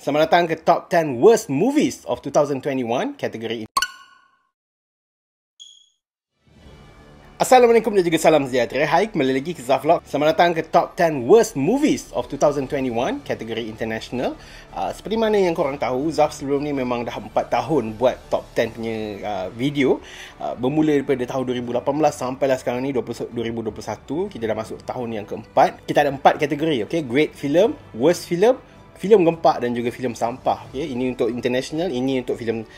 Selamat datang ke Top 10 Worst Movies of 2021, kategori ini. Assalamualaikum dan juga salam sejahtera. Hai, kembali lagi ke Zaf Vlog. Selamat datang ke Top 10 Worst Movies of 2021, kategori international. Seperti mana yang korang tahu, Zaf sebelum ni memang dah 4 tahun buat Top 10 punya video. Bermula daripada tahun 2018 sampailah sekarang ni 2021. Kita dah masuk tahun yang keempat. Kita ada 4 kategori, okay? Great Film, Worst Film, filem gempak dan juga filem sampah. Okay? Ini untuk international, ini untuk filem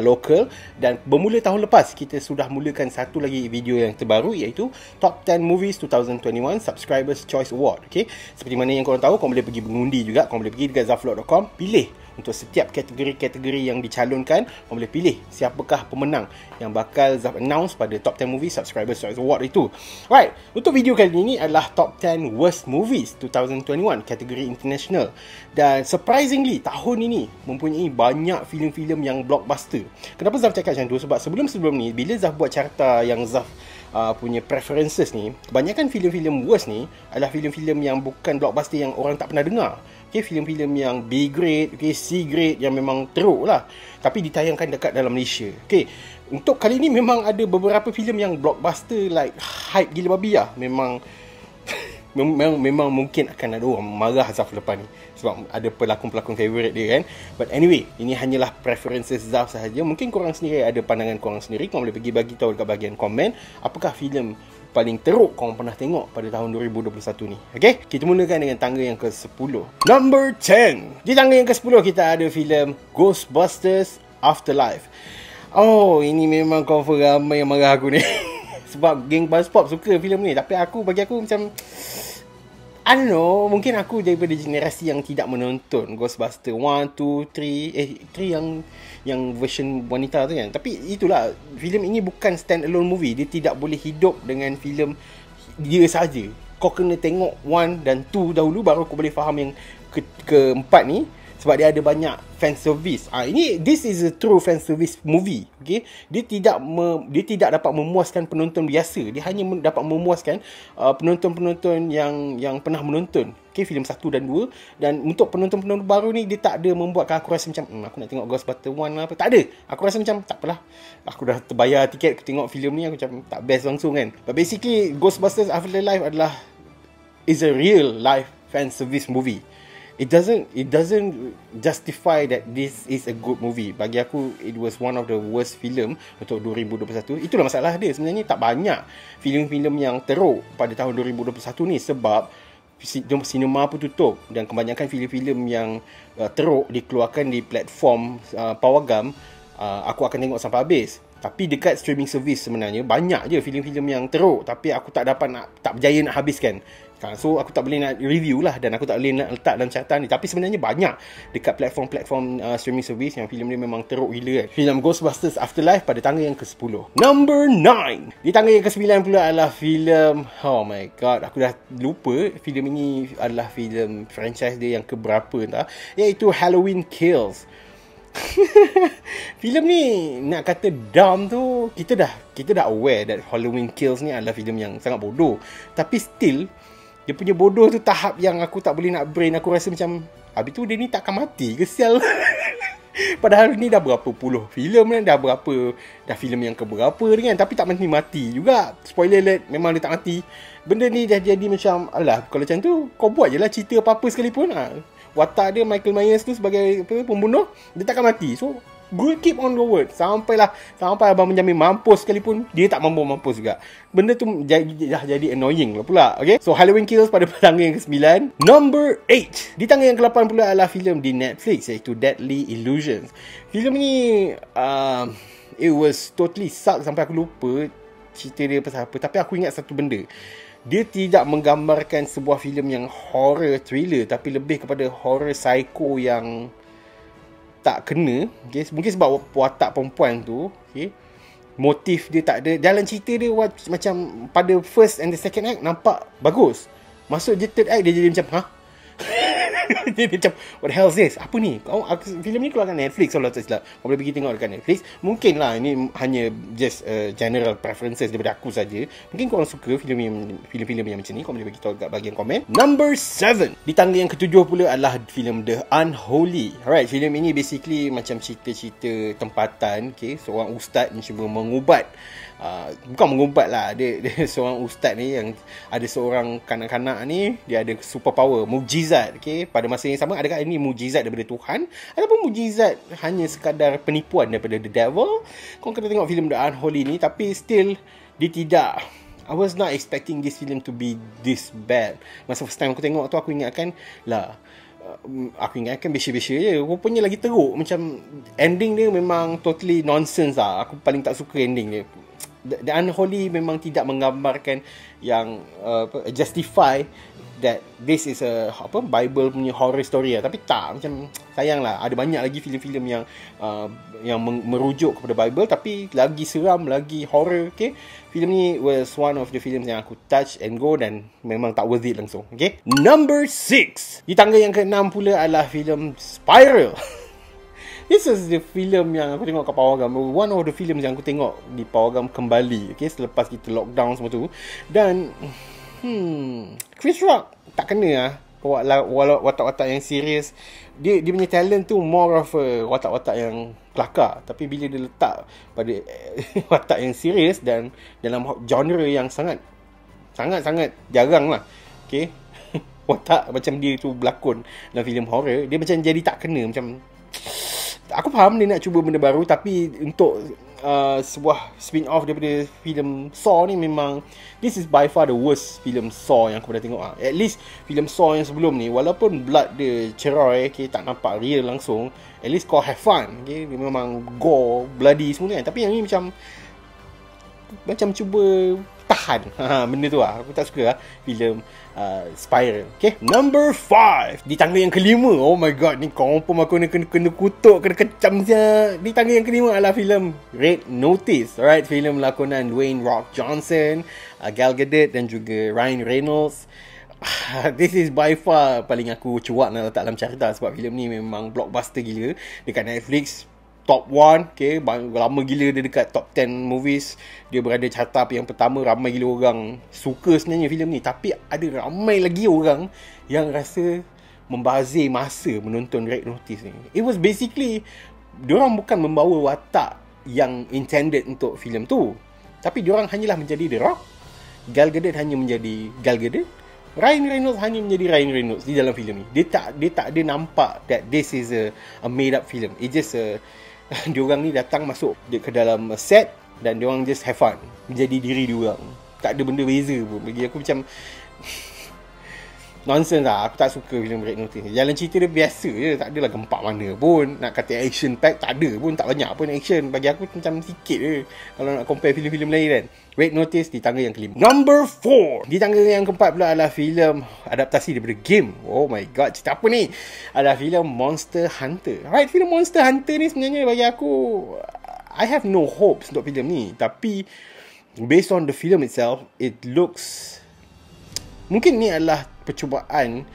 local. Dan bermula tahun lepas, kita sudah mulakan satu lagi video yang terbaru, iaitu Top 10 Movies 2021 Subscribers Choice Award. Okay? Seperti mana yang korang tahu, korang boleh pergi mengundi juga. Korang boleh pergi dekat zafvlog.com, pilih untuk setiap kategori-kategori yang dicalonkan. Korang boleh pilih siapakah pemenang yang bakal Zaf announce pada Top 10 Movies Subscribers Choice Award itu. Right, untuk video kali ini adalah Top 10 Worst Movies 2021, kategori international. Dan surprisingly, tahun ini mempunyai banyak filem-filem yang blockbuster. Kenapa Zaf cakap macam tu? Sebab sebelum-sebelum ni, bila Zaf buat carta yang Zaf punya preferences ni, kebanyakan filem-filem worst ni adalah filem-filem yang bukan blockbuster, yang orang tak pernah dengar. Okay, filem-filem yang B grade, okay, C grade, yang memang teruk lah, tapi ditayangkan dekat dalam Malaysia. Okay, untuk kali ni memang ada beberapa filem yang blockbuster, like hype gila babi lah. Memang mungkin akan ada orang marah Zaf lepas ni, sebab ada pelakon-pelakon favourite dia kan. But anyway, ini hanyalah preferences Zaf sahaja. Mungkin korang sendiri ada pandangan korang sendiri. Korang boleh pergi bagi tahu dekat bahagian komen apakah filem paling teruk korang pernah tengok pada tahun 2021 ni. Okay, kita mulakan dengan tangga yang ke-10. Number 10. Di tangga yang ke-10 kita ada filem Ghostbusters Afterlife. Oh, ini memang confirm ramai yang marah aku ni. Sebab geng Buzzpop suka filem ni, tapi bagi aku macam, I don't know, mungkin aku daripada generasi yang tidak menonton Ghostbusters 1, 2, 3 yang version wanita tu kan. Tapi itulah, filem ini bukan stand alone movie. Dia tidak boleh hidup dengan filem dia saja. Kau kena tengok 1 dan 2 dahulu, baru kau boleh faham yang keempat ni. Sebab dia ada banyak fan service. This is a true fan service movie. Okay? Dia tidak dapat memuaskan penonton biasa. Dia hanya dapat memuaskan penonton-penonton yang pernah menonton, okay, filem 1 dan 2. Dan untuk penonton-penonton baru ni, dia tak ada membuatkan aku rasa macam aku nak tengok Ghostbusters 1 lah apa. Tak ada. Aku rasa macam tak apalah, aku dah terbayar tiket, aku tengok filem ni, aku macam tak best langsung kan. But basically, Ghostbusters Afterlife is a real life fan service movie. It doesn't justify that this is a good movie. Bagi aku, it was one of the worst film untuk 2021. Itulah masalah dia. Sebenarnya tak banyak filem-filem yang teruk pada tahun 2021 ni, sebab sinema pun tutup dan kebanyakan filem-filem yang teruk dikeluarkan di platform Pawagam. Aku akan tengok sampai habis. Tapi dekat streaming service sebenarnya banyak je filem-filem yang teruk, tapi aku tak berjaya nak habiskan. So aku tak boleh nak review lah, dan aku tak boleh nak letak dalam catatan ni. Tapi sebenarnya banyak dekat platform streaming service yang filem ni memang teruk gila kan. Filem Ghostbusters Afterlife pada tangga yang ke-10. Number 9. Di tangga yang ke-9 pula adalah filem, oh my god, aku dah lupa filem ini adalah filem franchise dia yang keberapa entah, iaitu Halloween Kills. Filem ni nak kata dumb tu, kita dah aware that Halloween Kills ni adalah filem yang sangat bodoh. Tapi still, dia punya bodoh tu tahap yang aku tak boleh nak brain. Aku rasa macam, habis tu dia ni takkan mati ke sial? Padahal ni dah berapa puluh filem kan, dah filem yang keberapa ni kan, tapi tak mati juga. Spoiler alert, memang dia tak mati. Benda ni dah jadi macam, alah, kalau macam tu kau buat je lah cerita apa-apa sekalipun. Watak dia Michael Myers tu sebagai pembunuh, dia takkan mati. So good, keep on the word sampai Abang Benjamin mampus sekalipun, dia tak mampus juga. Benda tu dah jadi annoying lah pula. Okay, so Halloween Kills pada tangga yang ke-9. Number 8. Di tangga yang ke-8 pula adalah filem di Netflix, iaitu Deadly Illusions. Filem ni it was totally suck sampai aku lupa cerita dia pasal apa. Tapi aku ingat satu benda, dia tidak menggambarkan sebuah filem yang horror thriller, tapi lebih kepada horror psycho yang tak kena. Okay? Mungkin sebab watak perempuan tu, okay, motif dia tak ada. Jalan cerita dia macam pada first and the second act nampak bagus. Masuk je third act, dia jadi macam Dia macam, what the hell is this? Apa ni? Filem ni keluar kat Netflix kalau tak silap. Kau boleh pergi tengok dekat Netflix. Mungkin lah ini hanya just general preferences daripada aku saja. Mungkin korang suka filem-filem yang macam ni. Kau boleh bagi tahu kat bahagian komen. Number 7. Di tangga yang ketujuh pula adalah filem The Unholy. Alright, filem ini basically macam cerita-cerita tempatan. Okay, seorang ustaz yang cuba mengubat, bukan mengubat lah, dia seorang ustaz ni yang ada seorang kanak-kanak ni, dia ada superpower, mukjizat. Okay, pada masa yang sama, adakah ini mukjizat daripada Tuhan ataupun mukjizat hanya sekadar penipuan daripada the devil? Kau kena tengok filem The Unholy ni, tapi still dia tidak, I was not expecting this film to be this bad. Masa first time aku tengok tu, aku ingatkan biasa-biasa je. Rupanya lagi teruk. Macam ending dia memang totally nonsense lah. Aku paling tak suka ending dia. The Unholy memang tidak menggambarkan yang justify that this is a Bible punya horror story lah. Tapi tak, macam sayang lah, ada banyak lagi filem-filem yang merujuk kepada Bible tapi lagi seram, lagi horror. Okay, filem ni was one of the films yang aku touch and go dan memang tak worth it langsung. Okay, number 6. Di tangga yang ke-6 pula adalah filem Spiral. This is the film yang aku tengok kat Pawagam. One of the films yang aku tengok di Pawagam kembali. Okay, selepas kita lockdown semua tu. Dan Chris Rock tak kena lah watak-watak yang serius. Dia punya talent tu more of a watak-watak yang kelakar. Tapi bila dia letak pada watak yang serius dan dalam genre yang sangat jarang lah. Okay, watak macam dia tu berlakon dalam filem horror, dia macam jadi tak kena. Macam, aku faham dia nak cuba benda baru, tapi untuk sebuah spin-off daripada filem Saw ni, memang this is by far the worst filem Saw yang aku pernah tengok. At least filem Saw yang sebelum ni, walaupun blood dia cerai, okay, tak nampak real langsung, at least kau have fun. Okay, dia memang gore, bloody semua kan. Tapi yang ni macam cuba tahan benda tu lah. Aku tak suka lah filem Spiral. Okay, number 5. Di tangga yang kelima, oh my god, ni confirm aku kena kutuk, kena kecam saja. Di tangga yang kelima adalah filem Red Notice. Alright, filem lakonan Dwayne Rock Johnson, Gal Gadot dan juga Ryan Reynolds. This is by far paling aku cuak nak letak dalam carta, sebab filem ni memang blockbuster gila dekat Netflix. Top 1, okay, lama gila dia dekat top 10 movies. Dia berada carta yang pertama. Ramai gila orang suka sebenarnya filem ni, tapi ada ramai lagi orang yang rasa membazir masa menonton Red Notice ni. It was basically, diorang bukan membawa watak yang intended untuk filem tu, tapi diorang hanyalah menjadi The Rock. Gal Gadot hanya menjadi Gal Gadot. Ryan Reynolds hanya menjadi Ryan Reynolds di dalam filem ni. Dia tak ada nampak that this is a made up film. It just diorang ni datang masuk ke dalam set dan diorang just have fun menjadi diri diorang. Tak ada benda beza pun. Bagi aku macam nonsense lah. Aku tak suka filem Red Notice. Jalan cerita dia biasa je, tak adalah gempak mana pun. Nak kata action pack, tak ada pun, tak banyak pun action. Bagi aku macam sikit je kalau nak compare filem-filem lain kan. Red Notice di tangga yang kelima. Number 4. Di tangga yang keempat pula adalah filem adaptasi daripada game. Oh my god, cerita apa ni? Adalah filem Monster Hunter. Alright, filem Monster Hunter ni sebenarnya bagi aku, I have no hopes untuk filem ni. Tapi based on the film itself, it looks, mungkin ni adalah percubaan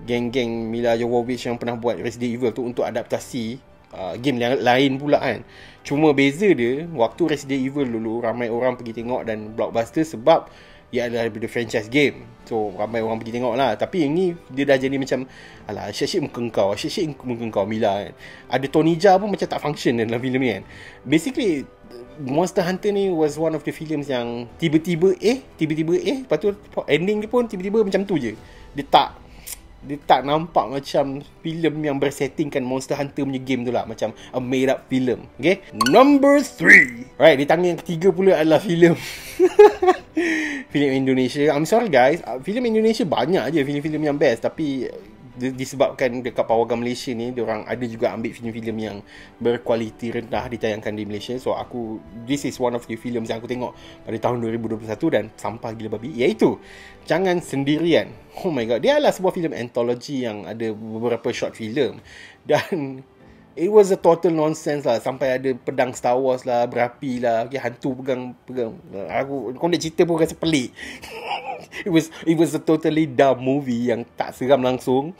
geng-geng Mila Jovovich yang pernah buat Resident Evil tu untuk adaptasi game lain pula kan. Cuma beza dia, waktu Resident Evil dulu ramai orang pergi tengok dan blockbuster sebab ia adalah daripada franchise game. So ramai orang pergi tengok lah. Tapi yang ni dia dah jadi macam, alah, asyik-asyik muka kau Mila kan. Ada Tony Jaa pun macam tak function dalam filem ni kan. Basically Monster Hunter ni was one of the films yang tiba-tiba lepas tu ending dia pun tiba-tiba macam tu je. Dia tak nampak macam filem yang bersettingkan Monster Hunter punya game tu lah. Macam a made up film. Okay, number 3. Right, di tangga yang ketiga pula adalah filem filem Indonesia. I'm sorry guys, filem Indonesia banyak je filem-filem yang best. Tapi disebabkan dekat Pawagam Malaysia ni, diorang ada juga ambil filem-filem yang berkualiti rendah ditayangkan di Malaysia. So this is one of the films yang aku tengok pada tahun 2021 dan sampah gila babi, iaitu Jangan Sendirian. Oh my god, dia adalah sebuah filem anthology yang ada beberapa short film. Dan it was a total nonsense lah. Sampai ada pedang Star Wars lah, berapi lah, okay, hantu pegang. Kau nak cerita pun rasa pelik. It was a totally dumb movie yang tak seram langsung.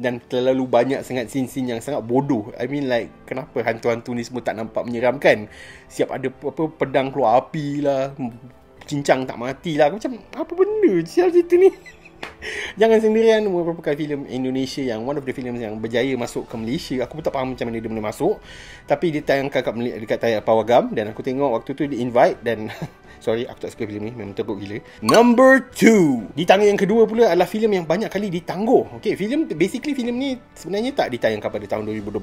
dan terlalu banyak sangat scene-scene yang sangat bodoh. I mean like, kenapa hantu-hantu ni semua tak nampak menyeramkan? Siap ada apa pedang keluar api lah, cincang tak mati lah. Macam apa benda sial cerita ni? Jangan Sendirian merupakan filem Indonesia yang one of the films yang berjaya masuk ke Malaysia. Aku pun tak faham macam mana dia boleh masuk, tapi dia tayangkan dekat tayar Pawagam, dan aku tengok waktu tu dia invite dan sorry, aku tak suka filem ni, memang teruk gila. Number 2. Di tangga yang kedua pula adalah filem yang banyak kali ditangguh. Okay, basically filem ni sebenarnya tak ditayangkan pada tahun 2021,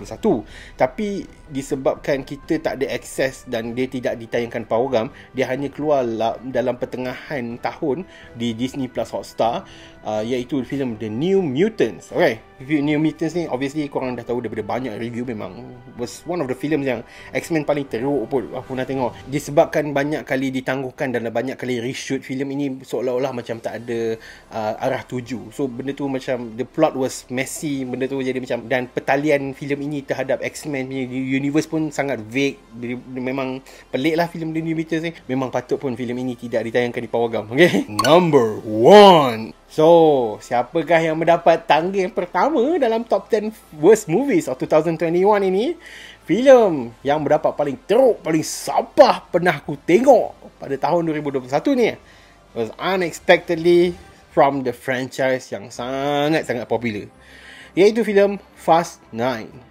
tapi disebabkan kita tak ada akses dan dia tidak ditayangkan Pawagam, dia hanya keluar dalam pertengahan tahun di Disney Plus Hotstar, iaitu filem The New Mutants. Okay, New Mutants ni obviously korang dah tahu daripada banyak review, memang was one of the films yang X-Men paling teruk pun aku nak tengok. Disebabkan banyak kali ditangguhkan dan banyak kali reshoot, filem ini seolah-olah macam tak ada arah tuju. So benda tu macam the plot was messy, benda tu jadi macam, dan pertalian filem ini terhadap X-Men punya universe pun sangat vague. Memang pelik lah filem The New Mutants ni. Memang patut pun filem ini tidak ditayangkan di Pawagam. Okay, number 1. So, siapakah yang mendapat tangga yang pertama dalam top 10 worst movies of 2021 ini? Filem yang mendapat paling teruk, paling sampah pernah aku tengok pada tahun 2021 ni was unexpectedly from the franchise yang sangat-sangat popular, iaitu filem Fast 9.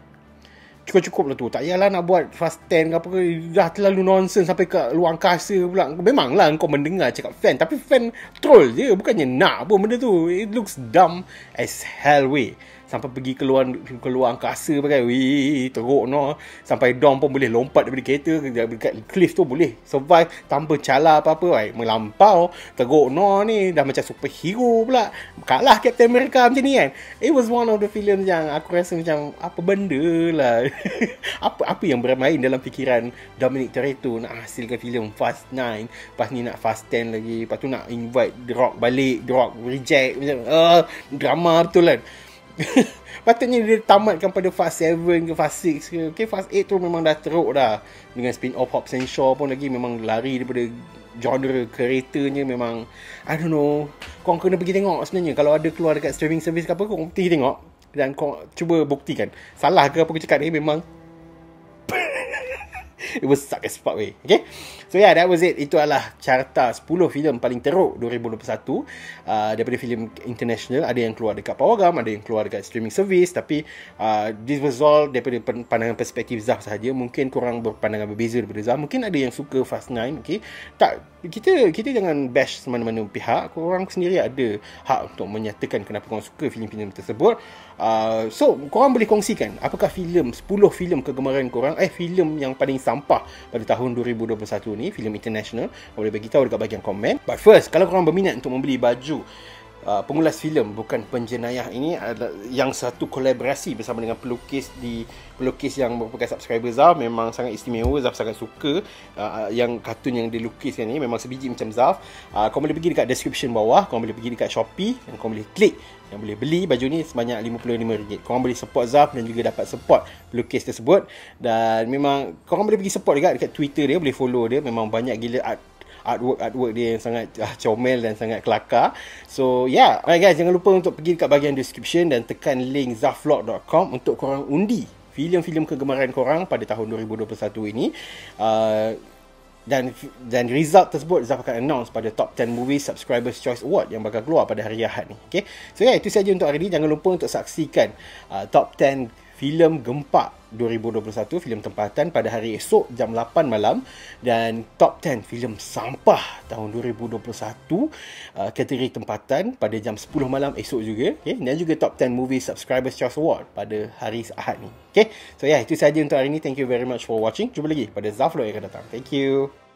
Cukup-cukup lah tu. Tak payahlah nak buat Fast 10 ke apa ke. Dah terlalu nonsense sampai ke luar angkasa pula. Memanglah kau mendengar cakap fan, tapi fan troll je, bukannya nak pun benda tu. It looks dumb as hell way. Sampai pergi keluar angkasa pakai. Wih, teruk no. Sampai Dom pun boleh lompat daripada kereta, dekat cliff tu boleh survive tanpa cala apa-apa. Wih, melampau. Teruk no ni. Dah macam superhero pula. Kalah Captain America macam ni kan. It was one of the films yang aku rasa macam apa benda lah. apa yang bermain dalam fikiran Dominic Toretto nak hasilkan filem Fast 9. Lepas ni nak Fast 10 lagi. Lepas tu nak invite The Rock balik. The Rock reject. Macam drama betul kan. Patutnya dia tamatkan pada Fast 7 ke Fast 6 ke. Okay, Fast 8 tu memang dah teruk dah. Dengan spin-off Hobbs and Shaw pun lagi memang lari daripada genre keretanya. Memang I don't know. Korang kena pergi tengok sebenarnya. Kalau ada keluar dekat streaming service ke apa, korang pergi tengok. Dan korang cuba buktikan salah ke apa aku cakap ni. Memang it was suck as fuck way. Okay, so yeah, that was it. Itu adalah carta 10 filem paling teruk 2021 daripada filem international. Ada yang keluar dekat Pawagam, ada yang keluar dekat streaming service. Tapi this was all daripada pandangan perspektif Zaf sahaja. Mungkin korang berpandangan berbeza daripada Zaf. Mungkin ada yang suka Fast 9. Okay, tak, kita jangan bash mana-mana pihak. Korang sendiri ada hak untuk menyatakan kenapa korang suka filem-filem tersebut. So korang boleh kongsikan apakah 10 filem kegemaran korang, filem yang paling sampah pada tahun 2021 ni, filem international. Boleh bagi tahu dekat bahagian komen. But first, kalau korang berminat untuk membeli baju pengulas filem bukan penjenayah ini, adalah yang satu kolaborasi bersama dengan pelukis yang merupakan subscriber Zaf. Memang sangat istimewa. Zaf sangat suka yang kartun yang dilukiskan ni. Memang sebiji macam Zaf. Korang boleh pergi dekat description bawah. Korang boleh pergi dekat Shopee dan korang boleh klik yang boleh beli baju ni sebanyak RM55. Korang boleh support Zaf dan juga dapat support pelukis tersebut. Dan memang korang boleh pergi support juga dekat Twitter dia, boleh follow dia. Memang banyak gila artwork dia yang sangat comel dan sangat kelakar. So yeah, alright guys, jangan lupa untuk pergi dekat bahagian description dan tekan link zafvlog.com untuk korang undi filem-filem kegemaran korang pada tahun 2021 ini. Dan result tersebut Zaf akan announce pada Top 10 Movies Subscribers Choice Award yang bakal keluar pada hari Ahad ni. Okay, so yeah, itu saja untuk hari ni. Jangan lupa untuk saksikan Top 10 filem gempak 2021, filem tempatan pada hari esok jam 8 malam, dan Top 10 filem sampah tahun 2021 kategori tempatan pada jam 10 malam esok juga. Okay, dan juga Top 10 Movies Subscribers Choice Award pada hari Ahad ni. Okay, so yeah, itu saja untuk hari ni. Thank you very much for watching. Jumpa lagi pada Zaf Vlog yang akan datang. Thank you.